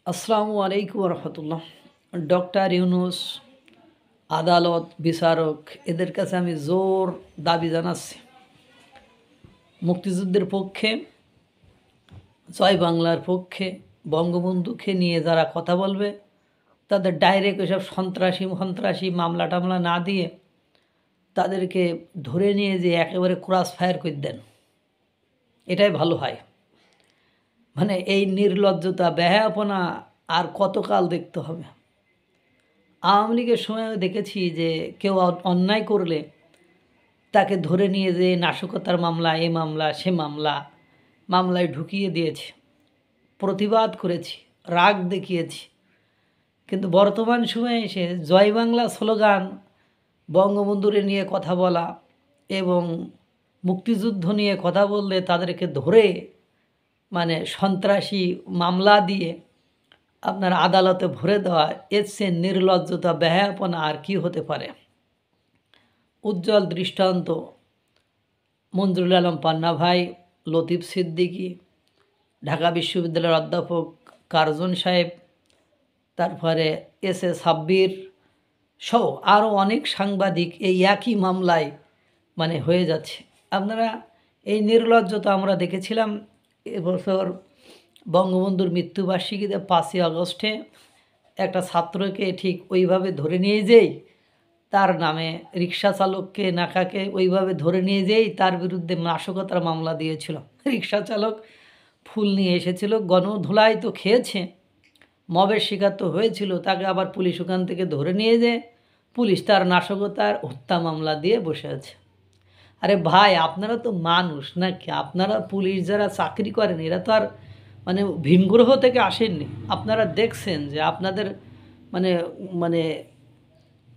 আসসালামু আলাইকুম রহমতুল্লাহ। ডক্টর ইউনুস, আদালত, বিচারক এদের কাছে আমি জোর দাবি জানাচ্ছি, মুক্তিযুদ্ধের পক্ষে, জয় বাংলার পক্ষে, বঙ্গবন্ধুকে নিয়ে যারা কথা বলবে তাদের ডাইরেক্ট এসব সন্ত্রাসী মামলা টামলা না দিয়ে তাদেরকে ধরে নিয়ে যে একেবারে ক্রস ফায়ার করে দেন, এটাই ভালো হয়। মানে এই নির্লজ্জতা, বেহায়াপনা আর কতকাল দেখতে হবে? আওয়ামী লীগের সময় দেখেছি যে কেউ অন্যায় করলে তাকে ধরে নিয়ে যে নাশকতার মামলা, এ মামলা সে মামলায় ঢুকিয়ে দিয়েছে, প্রতিবাদ করেছি, রাগ দেখিয়েছি। কিন্তু বর্তমান সময়ে এসে জয় বাংলা স্লোগান, বঙ্গবন্ধুরে নিয়ে কথা বলা এবং মুক্তিযুদ্ধ নিয়ে কথা বললে তাদেরকে ধরে মানে সন্ত্রাসী মামলা দিয়ে আপনার আদালতে ভরে দেওয়া, এর চেয়ে নির্লজ্জতা, বেহায়াপনা আর কি হতে পারে? উজ্জ্বল দৃষ্টান্ত মঞ্জুরুল আলম পান্না ভাই, লতিফ সিদ্দিকী, ঢাকা বিশ্ববিদ্যালয়ের অধ্যাপক কার্জন সাহেব, তারপরে এস এ সাব্বির সহ আরও অনেক সাংবাদিক এই একই মামলায় মানে হয়ে যাচ্ছে। আপনারা এই নির্লজ্জতা আমরা দেখেছিলাম এবছর বঙ্গবন্ধুর মৃত্যুবার্ষিকীতে 5ই আগস্টে একটা ছাত্রকে ঠিক ওইভাবে ধরে নিয়ে যেই তার নামে রিক্সা চালককে নাকাকে ওইভাবে ধরে নিয়ে যেই তার বিরুদ্ধে নাশকতার মামলা দিয়েছিল। রিক্সা চালক ফুল নিয়ে এসেছিল, গণধোলাই তো খেয়েছে, মবের শিকার তো হয়েছিল, তাকে আবার পুলিশ ওখান থেকে ধরে নিয়ে যেয়ে পুলিশ তার নাশকতার হত্যা মামলা দিয়ে বসে আছে। আরে ভাই, আপনারা তো মানুষ নাকি? আপনারা পুলিশ যারা চাকরি করেন এরা তো আর মানে ভিনগ্রহ থেকে আসেননি। আপনারা দেখছেন যে আপনাদের মানে মানে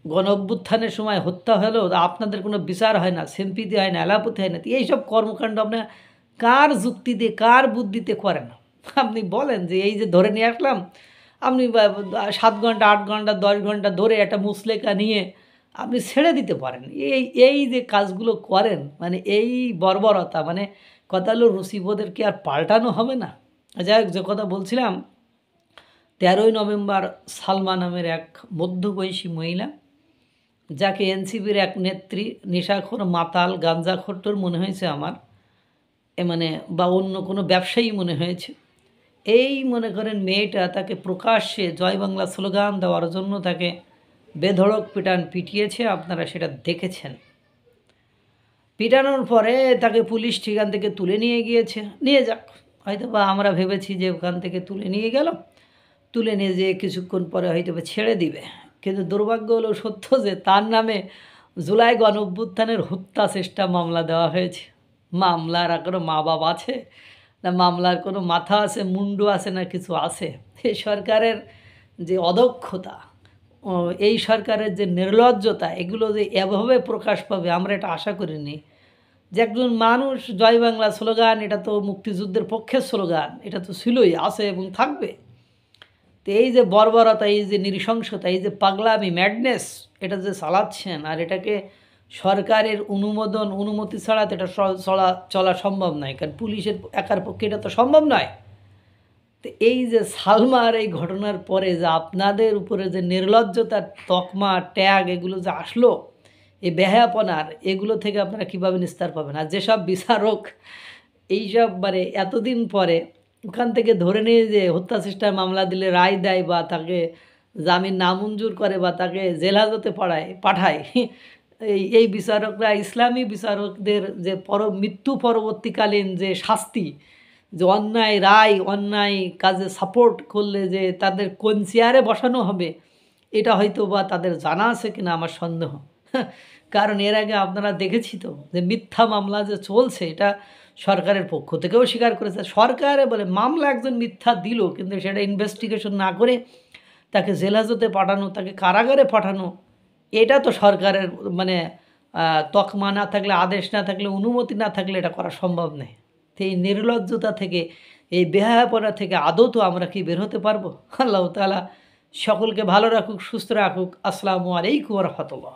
গণ অভ্যুত্থানের সময় হত্যা হলো, আপনাদের কোনো বিচার হয় না, সিম্পিতি হয় না, এলাপতি হয় না। এইসব কর্মকাণ্ড আপনার কার যুক্তিতে, কার বুদ্ধিতে করেন? আপনি বলেন যে এই যে ধরে নিয়ে আসলাম, আপনি 7 ঘন্টা, 8 ঘন্টা, 10 ঘন্টা ধরে একটা মুসলেকা নিয়ে আপনি ছেড়ে দিতে পারেন। এই যে কাজগুলো করেন, মানে এই বর্বরতা, মানে কথা হলো রুচিবোধের কি আর পাল্টানো হবে না? যাই হোক, যে কথা বলছিলাম, 13ই নভেম্বর সালমা নামের এক মধ্যবয়সী মহিলা, যাকে এনসিপির এক নেত্রী নেশাখোর, মাতাল, গাঞ্জাখোরটোর মনে হয়েছে আমার, মানে বা অন্য কোনো ব্যবসায়ী মনে হয়েছে, এই মনে করেন মেয়েটা তাকে প্রকাশ্যে জয় বাংলা স্লোগান দেওয়ার জন্য তাকে বেধড়ক পিটিয়েছে। আপনারা সেটা দেখেছেন। পিটানোর পরে তাকে পুলিশ সেখান থেকে তুলে নিয়ে গিয়েছে। নিয়ে যাক, হয়তো বা আমরা ভেবেছি যে ওখান থেকে তুলে নিয়ে গেল, তুলে নিয়ে যেয়ে কিছুক্ষণ পরে হয়তো বা ছেড়ে দিবে। কিন্তু দুর্ভাগ্য হলো সত্য যে তার নামে জুলাই গণ অভ্যুত্থানের হত্যা চেষ্টা মামলা দেওয়া হয়েছে। মামলার আর কোনো মা বাপ আছে না? মামলার কোনো মাথা আছে, মুন্ডু আছে না কিছু আছে? এই সরকারের যে অদক্ষতা, এই সরকারের যে নির্লজ্জতা, এগুলো যে এভাবে প্রকাশ পাবে আমরা এটা আশা করিনি। যে একজন মানুষ জয় বাংলা স্লোগান, এটা তো মুক্তিযুদ্ধের পক্ষের স্লোগান, এটা তো ছিলই, আছে এবং থাকবে। তো এই যে বর্বরতা, এই যে নৃশংসতা, এই যে পাগলামি, ম্যাডনেস, এটা যে চালাচ্ছেন, আর এটাকে সরকারের অনুমতি ছাড়া তো এটা চলা সম্ভব নয়, কারণ পুলিশের একার পক্ষে এটা তো সম্ভব নয়। তো এই যে সালমার এই ঘটনার পরে যে আপনাদের উপরে যে নির্লজ্জতার তকমা, ট্যাগ এগুলো যে আসলো, এই বেহায়াপনার, এগুলো থেকে আপনারা কীভাবে নিস্তার পাবেন? আর যেসব বিচারক এইসব মানে এতদিন পরে ওখান থেকে ধরে নিয়ে যে হত্যা চেষ্টার মামলা দিলে রায় দেয় বা তাকে জামিন নামঞ্জুর করে বা তাকে জেলহাজতে পাঠায়, এই বিচারকরা, ইসলামী বিচারকদের যে মৃত্যু পরবর্তীকালীন যে শাস্তি, যে অন্যায় রায়, অন্যায় কাজে সাপোর্ট করলে যে তাদের কোন চেয়ারে বসানো হবে, এটা হয়তো বা তাদের জানা আছে কিনা আমার সন্দেহ। কারণ এর আগে আপনারা দেখেছি তো যে মিথ্যা মামলা যে চলছে, এটা সরকারের পক্ষ থেকেও স্বীকার করেছে। সরকারে বলে মামলা একজন মিথ্যা দিল, কিন্তু সেটা ইনভেস্টিগেশন না করে তাকে জেলহাজতে পাঠানো, তাকে কারাগারে পাঠানো, এটা তো সরকারের মানে তকমা না থাকলে, আদেশ না থাকলে, অনুমতি না থাকলে এটা করা সম্ভব নয়। তো এই নির্লজ্জতা থেকে, এই বেহায়াপনা থেকে আদৌ তো আমরা কি বের হতে পারবো? আল্লাহ তাআলা সকলকে ভালো রাখুক, সুস্থ রাখুক। আসসালামু আলাইকুম ওয়া রাহমাতুল্লাহ।